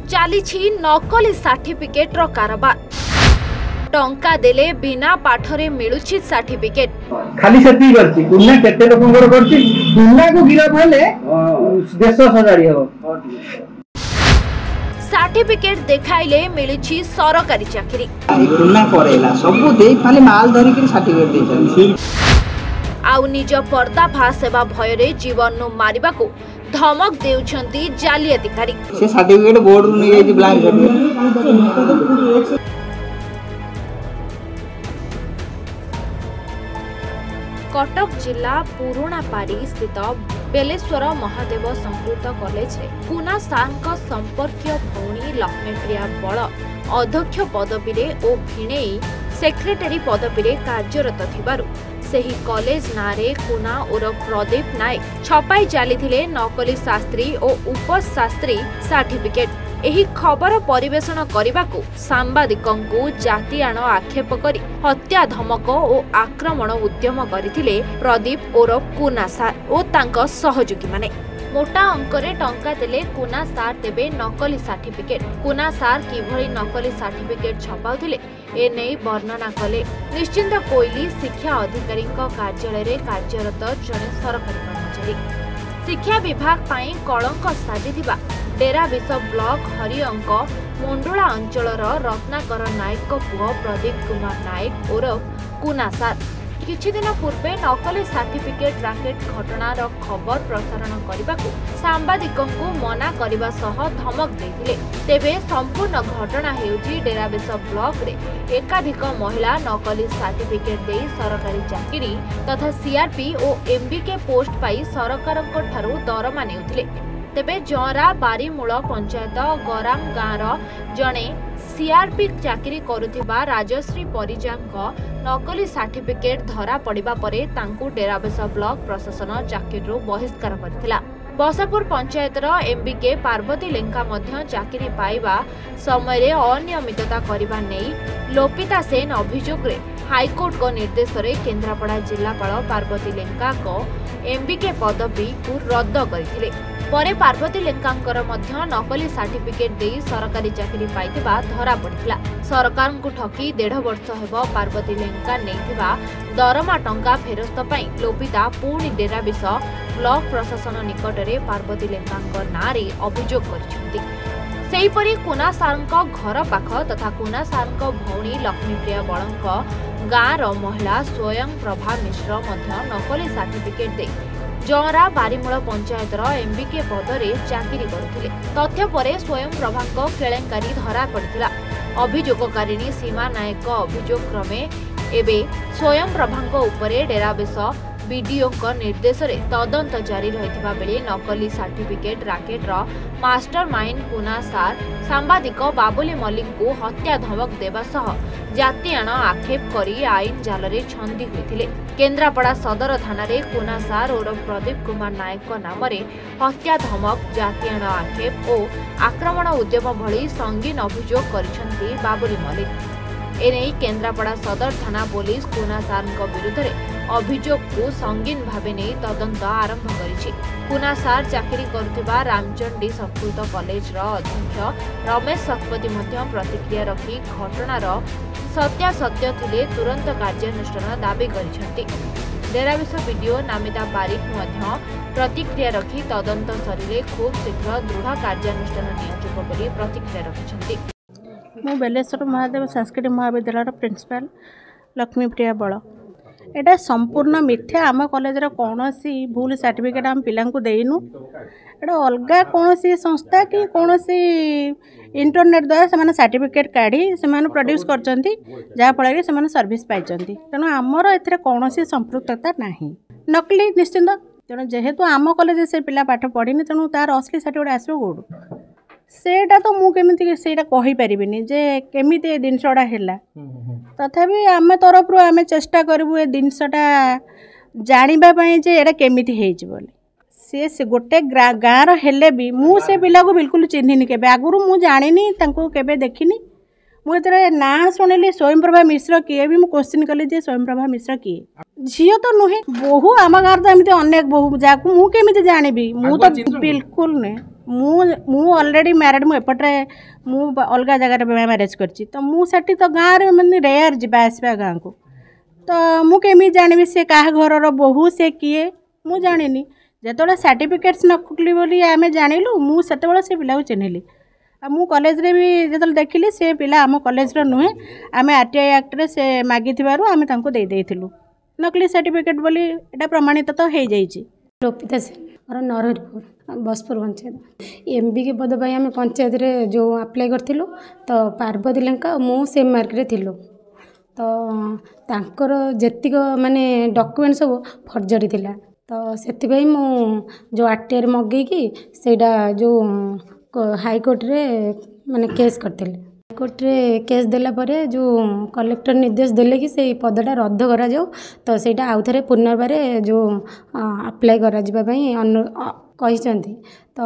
चालीछि नकली सर्टिफिकेट रो कारोबार। टंका देले बिना पाठरे मिलुछि सर्टिफिकेट। खाली सेती करछि कुन्ना केते लोकंगर करछि कुन्ना को गिरफ हेले देश सजाड़ी हो। सर्टिफिकेट देखाइले मिलुछि सरकारी चाकरी। कुन्ना करेला सब देई खाली माल धरि के सर्टिफिकेट देछन। आउ निज पर्दाफाश सेवा भयरे जीवन नु मारिबा को धमक देउछंती जालियातिकारी। से सर्टिफिकेट बोर्ड नु नै ब्लैंक कर। कटक जिला पुरुणापारी स्थित बेलेश्वर महादेव संस्कृत कॉलेज रे कुना सारଙ୍କ संपर्कीय भौणी लक्ष्मीप्रिया बळ अध्यक्ष पदवी रे ओ भिणेई सेक्रेटरी पदवी रे कार्यरत थिबारु सेही कॉलेज नारे कुना उर्फ प्रदीप नायक छपाई चलीथिले नकली शास्त्री और उपशास्त्री सर्टिफिकेट। एही खबर परिवेषण करने सांबादिकंकु जातिआण आक्षेप करी हत्या धमक और आक्रमण उद्यम करथिले प्रदीप उर्फ कुना सार और तांको सहयोगी माने। मोटा अंकरे टंका देले कुना सार देबे नकली सर्टिफिकेट। कुना सार किभଳି नकली सर्टिफिकेट छपाउथिले ए नै वर्णना कले निश्चिंत कोइली शिक्षा अधिकारी कार्यालय रे कार्यरत जने सरकारी कर्मचारी। शिक्षा विभाग पाई कलंक साजिथिबा डेराविश ब्लॉक हरिअंक मुंडुला अंचलर रत्नाकर नायक पुओ प्रदीप कुमार नायक उर्फ कुना सार किछि दिन पूर्वे नकली सर्टिफिकेट राकेट घटनार खबर प्रसारण करने सांबादिकंकु मना करने सह धमक देथिले। तेबे संपूर्ण घटना हेउछि डेराविश ब्लॉक रे एकाधिक महिला नकली सर्टिफिकेट दे सरकारी चाकरी तथा सीआरपी और एमबीके पोस्ट पाई सरकारक ठारू दरमा नेउथिले। तेबे जरा बारीमूल पंचायत गराम गाँवर जड़े सीआरपी चाकरी करुथिबा राजश्री परिजांक नकली सर्टिफिकेट धरा पड़िबा परे तांकु डेराविश ब्लॉक प्रशासन चाकरी बहिष्कार करथिला। बसापुर पंचायतर एमबीके पार्वती लेंका मध्य चाकरी पाइबा समय अनियमितता करबा नेई लोपिता सेन अभियोग रे हाईकोर्ट को निर्देश रे केन्द्रापड़ा जिलापाल पार्वती लेंका को एमबीके पदवी को रद्द करथिले। परे पार्वती लेंकांकर मध्य नकली सर्टिफिकेट दे सरकारी चाकरी पाइथिबा धरा पड़िथिला। सरकार को ठकी 1.5 वर्ष हेबो पार्वती लेंका नेथिबा दरमा टंका फेरस्त पाई लोपिता पुणी डेराविश ब्लॉक प्रशासन निकट रे पार्वती लेंकांकर नारे अभियोग करिसेंती। सेहीपरि कुना सारଙ୍କ घर पाख तथा कुना सारଙ୍କ भौणी लक्ष्मीप्रिया बळଙ୍କ गाँर महिला स्वयं प्रभा मिश्र मध्य नकली सर्टिफिकेट दे जरा बारीमूल पंचायतर एमबीके पदरे चाकरी करुथिले। तथ्य परे स्वयं प्रभांक केलेंकारी धरा पड़िथिला। अभियोगकारिणी सीमा नायक अभियोग क्रमे एबे स्वयं प्रभांक उपरे डेराविश बीडीओ निर्देश रे तदंत जारी रहिथिबा बेले नकली सर्टिफिकेट राकेट रो मास्टर माइंड कुना सार सांबादिक बाबुली मल्लिक को हत्या धमक देबा सह जातिआण आक्षेप करी आईन जाल रे छंदी होइथिले। केन्द्रापड़ा सदर थाना रे कुना सार और प्रदीप कुमार नायक नाम रे हत्या धमक जातिआण आक्षेप और आक्रमण उद्यम भली संगीन अभियोग करिसेंती बाबुली मल्लिक। एने केन्द्रापड़ा सदर थाना पुलिस कुना सार विरुद्ध अभियोग को संगीन भावे नहीं तदंत आरंभ करिछि। कुना सार चाकरी करुथिबा रामचंडी संस्कृत कॉलेज अध्यक्ष रमेश शतपथी मध्य प्रतिक्रिया रखी घटनार सत्यासत्य थिले तुरंत कार्यानुष्ठान दाबी करिसेंती। डेराविश वीडियो नामिता बारिक मध्य प्रतिक्रिया रखी तदंत सरिले खूब शीघ्र दृढ़ कार्यानुष्ठान नियाजिब बोली प्रतिक्रिया रखिसेंती। मु बेलेश्वर महादेव संस्कृत महाविद्यालय प्रिंसिपाल लक्ष्मीप्रिया बळ एटा संपूर्ण मिथ्या। आम कॉलेज कौन सी भूल सर्टिफिकेट आम पिला देनु एटा अलग कौन सी संस्था कि कौन सी इंटरनेट द्वारा से सर्टिफिकेट काढ़ी से प्रोड्यूस करचंती जहाँफल से सर्विस पाई। तेणु आमर ए कौन सी संपृक्तता नहीं नकली निश्चिंत। तेणु जेहेतु आम कॉलेज से पिला पाठ पढ़ी तेणु तार असली सर्टिफिकेट आसो कौटू सेटा तो मु केमिति सेटा कहि परिबिनी जे केमिति ए जिनसटा हैला। तथापि आम तरफ आम चेष्टा करबु ए जिनसटा जानिबा पई जे एटा केमिति हेइ छि बोली। से गोटे गाँर हेले भी मु से पिला को बिल्कुल चिन्हिनी केबे आगुरु मु जानिनी तांको केबे देखिनी। मु एतरे ना सुनिली स्वयंप्रभा मिश्र किए भी मु क्वेश्चन कली जे स्वयंप्रभा मिश्र किए झील तो नुहे बहु आम गाँव तो एमती अनेक बहु जाकू मु केमिति जानिबी मु तो बिल्कुल नुहे मु ऑलरेडी मैरिड मुझे मु अलग जगह मैरेज करची तो मुझे तो गाँव में मैंने रेयर जा आसवा गाँव को तो मुझे जानी सी क्या घर बोहू से किए मु जानी जो सर्टिफिकेट्स नखुली बोली आम जानलु मुझे से पिला चिन्हली मु कॉलेज रे भी जो देखिली से पिला आम कॉलेज नुहे आम आरटीआई एक्ट रे से मागी आम दे देइथिलु नकली सर्टिफिकेट बोली एटा प्रमाणित तो हो जाइए। लोपिता सेन और नरहरिपुर बसपुर पंचायत एमबी के पद पर आम पंचायत रे जो अप्लाई करथिलु तो पार्वती लेंका मु सेम मार्क रे थिलु तो तांकर जेतिक माने डॉक्यूमेंट सब फर्जरी थिला तो से मु जो आरटीआई मगेकी सेटा जो हाईकोर्ट रे माने केस करथिले हाईकोर्ट रे केस देला परे जो कलेक्टर निर्देश देले कि से पदटा रद्द करा जाओ तो सेटा आउ थे पुनर्बार जो अप्लाई करा जिबा पई कहिसंती तो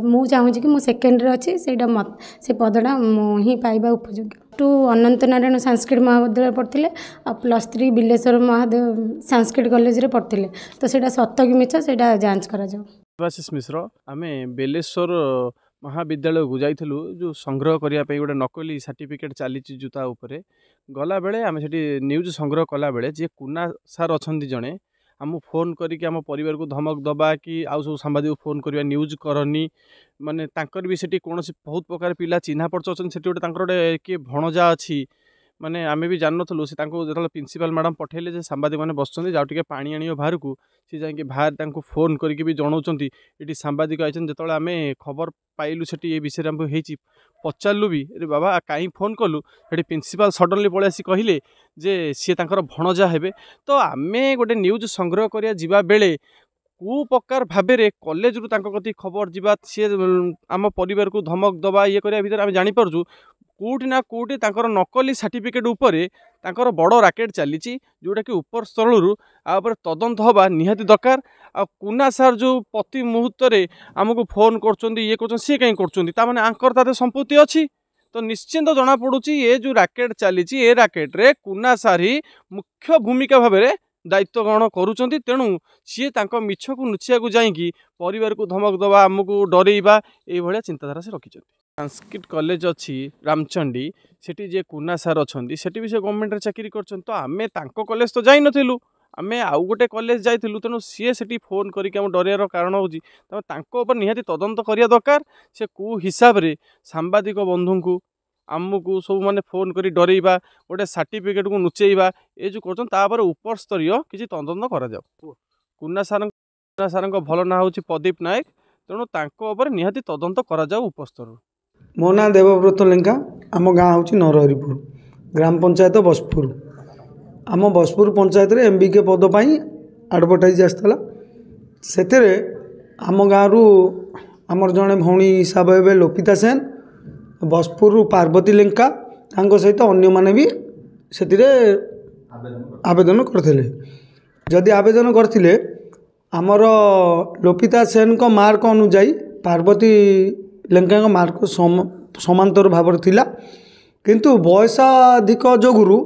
मु चाहूँ कि मु सेकेंड रे अच्छी सेटा मत से पदटा मु ही पाइबा उपयोगी टू अनंत नारायण संस्कृत महाविद्यालय पढ़ते +3 बिलेश्वर महादेव संस्कृत कॉलेज रे पढ़ते तो सेटा सत कि मिछ सेटा जांच करा जाओ। देवाशीष मिश्र आमे बेलेश्वर महाविद्यालय को जाइलु जो संग्रह करने गोटे नकली सर्टिफिकेट चली जूता उपरे गला बेले आम से न्यूज संग्रह कला बेले जे कुना सार अच्छा जड़े आम फोन करके आम परिवार को धमक दबा कि आउ सब सांबादिक फोन करवा न्यूज करनी माने तांकर भी सेठी कौन बहुत प्रकार पिला चिन्हा परिचय अच्छा से गोटे किए भणजा अच्छी माने आमे भी जान नथलु से तांको जतल प्रिंसिपल मैडम पठेले जे सांबादिक माने बसचंदी जाउ टिके पानी आनियो बाहर को से जाके बाहर तांको फोन करके भी जणाउचंती एटी सांबादिक आइछन जतल आमे खबर पाइलु सेठी ए विषय हम हेची पचारलु भी अरे बाबा काई फोन कलु सेठी प्रिंसिपल सडनली पळे आसी कहिले जे सी तांकर भणजा हेबे तो आमे गोटे न्यूज संग्रह करिया जिबा बेले कौ प्रकार भाव कॉलेज रु तांको कति खबर जिबा सी आम परिवार को धमक दबा ये करिया भीतर आमे जानि परजु कोटी ना कोटी तांकर नकली सर्टिफिकेट उपरे तांकर बड़ राकेट चली जोटा कि ऊपर स्थल आपर तदंत हवा निहाती दरकार आ कुना सार जो प्रति मुहूर्त आमको फोन कर ये सी कहीं कर आंकर ताते संपत्ति अच्छी तो निश्चिंत जना पड़ुची ये जो राकेट चली ए राकेट रे कुना सार ही मुख्य भूमिका भाव में दायित्व ग्रहण करुँच तेणु सी मिछ को नुचिया को जाइकी परिवार को धमक दबा आमको डरइबा ये चिंताधारा से रखी संस्कृत कॉलेज अच्छी रामचंडी सेठी जे कुना सार अच्छा सेठी भी से गवर्नमेंट चाकरी कर तो आमे तांको कॉलेज तो जाई नथिलु आमे आउ गोटे कॉलेज जाइलु तेणु सी सेठी फोन करके आम डरियार कारण होची तांको ऊपर निहाती तदंत करिया दरकार से को हिसाब रे सांबादिक बंधु को आमको सब माने फोन करी डरइबा गोटे सर्टिफिकेट को नुचेइबा ए जो कर उपर स्तरीय किसी तदंत करा जाऊ कुना सार भल ना होची प्रदीप नायक तेणु तांको ऊपर निहाती तदंत करा जाऊ उपस्तर। मो ना देवव्रत लेंका आम गाँ हूँ नरहरिपुर ग्राम पंचायत बसपुर आम बसपुर पंचायत रे एमबी के पद पाई एडवर्टाइज आसला से आम गाँव आमर जड़े भौणी हिसाब हे लोपिता सेन बसपुर पार्वती लेंका सहित अन्य माने भी से आवेदन करते जदि आवेदन करते आमर लोपिता सेन को मार्क अनुजाई पार्वती लेंका मार्क समांतर भाव थिला किंतु बयस अधिक जोगुरु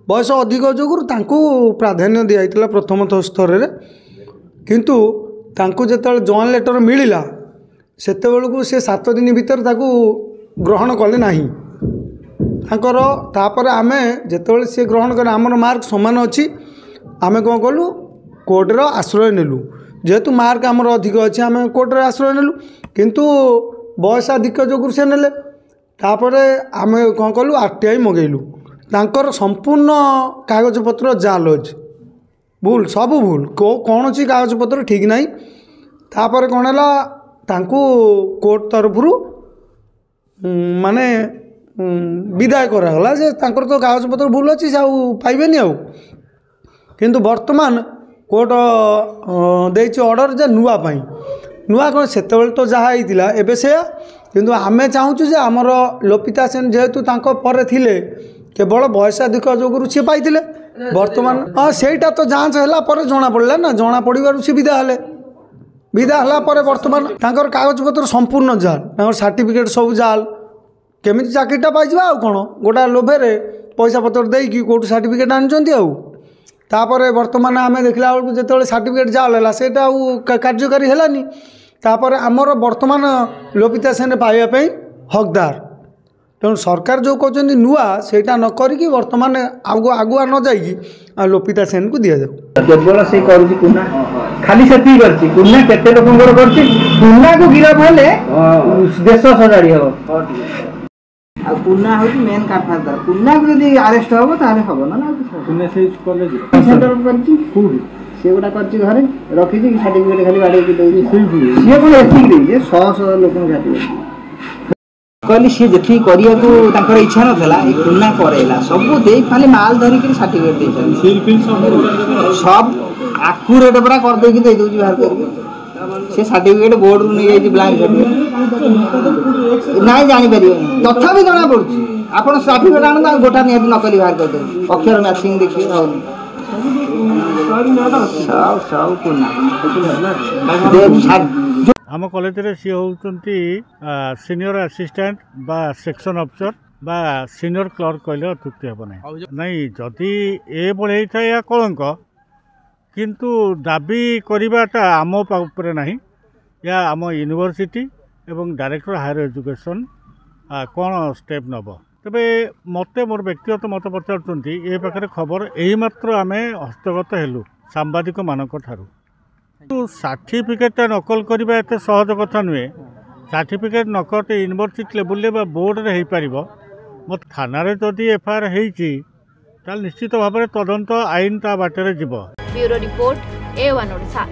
बयस अधिक जोगुरु तांको प्राधान्य दिया प्रथम स्तर रे किंतु तांको जेतल जॉइन लेटर मिलिला सेते बेलकु से 7 दिन भीतर ताकू ग्रहण कले नाही तांकर तापर आमे जेतल से ग्रहण करे आमर मार्क समान अच्छी आमे कोन कलु कोर्ट रो आश्रय नेलु जेहेतु मार्क आमर अधिक अच्छी आमे कोर्ट रे आश्रय नेलु किंतु बयस अधिक जोगुरु से नेले तापरे आमे कौन कलु आरटीआई मगेलु तांकर संपूर्ण कागज पत्र जाल अछि भूल सब भूल कौन सी कागज पत्र ठीक नहीं तापर कौन है तांको कोर्ट तरफ माने विदाय करागला जे तांकर तो कागज पत्र भूल अच्छी से पाइबेनी आउ किंतु वर्तमान कोर्ट देछि ऑर्डर जे नुआ पाई नुआ कौन से तो जहाँ होता एवं से किंतु आमे चाहूँ जे आमर लोपिता सेन जेहेतु तांको पर थिले केवल बयस अधिक जोगुरु सी पाई वर्तमान हाँ सेटा तो जांच है पर जना पड़ा ना जना पड़ू सी विदा है वर्तमान तांकर कागज पत्र संपूर्ण जाल सर्टिफिकेट सब जाल केमी चाकरीटा पाइबा आ कौन गोटा लोभे पैसा पत्र देकी कौटू सर्टिफिकेट आनी तापर वर्तमान आम देखला बेलू जो सर्टिफिकेट जाल है सेटा कार्यकारी है तापर आमर वर्तमान लोपिता सेन पाइबापी हकदार तेणु सरकार जो कहते नुआ सेटा न करिकी वर्तमान आगुआ न जाइकी लोपिता सेन को दि जाऊ केवल से करुची कुना खाली से करची कुना केते लोकंकर करची कुना को गिरफ हेले देश सजाड़ी हो आ कुना होची मेन काफादार कुना को यदि अरेस्ट होबो ताले होबो ना कुना से कॉलेज सेंटर करची फूड से गोटा करची घरे रखी जी सर्टिफिकेट खाली बाडे की देई से कोन एथिक देई जे 100 लोक जाती कहली सी देखी करिया को तांकर इच्छा नथला ए कुना करेला सब देई खाली माल धरी के सर्टिफिकेट देई सील फिल सब एक्यूरेट पूरा कर दे कि दे दोजी बाहर करके से सर्टिफिकेट बोर्ड रु नै जाई ब्लैंक सर्टिफिकेट नाही जानि परियो तथापि जणा पड़छि आपण सर्टिफिकेट आन गोटा नियत नकली बाहर कर दे अक्षर मैचिंग देखिए हो सब कुना आम कॉलेज रे सी होउचंती सीनियर असिस्टेंट बा सेक्शन ऑफिसर बा सीनियर क्लर्क कहले अत्युक्ति हेब नहीं जदि ए बळे थाए या कलंक किंतु दाबी करवाटा आम उपरे नहीं या आम यूनिवर्सिटी एवं डायरेक्टर हायर एजुकेशन कौन स्टेप नब तेबे मते मोर व्यक्तिगत मत पचारुंती ए पाखे खबर यही मात्र आम हस्तगत हेलु सांबादिक मानक ठारू सर्टिफिकेट नकल करवा एत सहज कथा नुहे सर्टिफिकेट नकल यूनिवर्सिटी लेवल बा बोर्ड रे पार मत थाना जदि एफआईआर होती निश्चित भाव में तदंत आईन ता बाटर जीव। Bureau report A1 Odisha.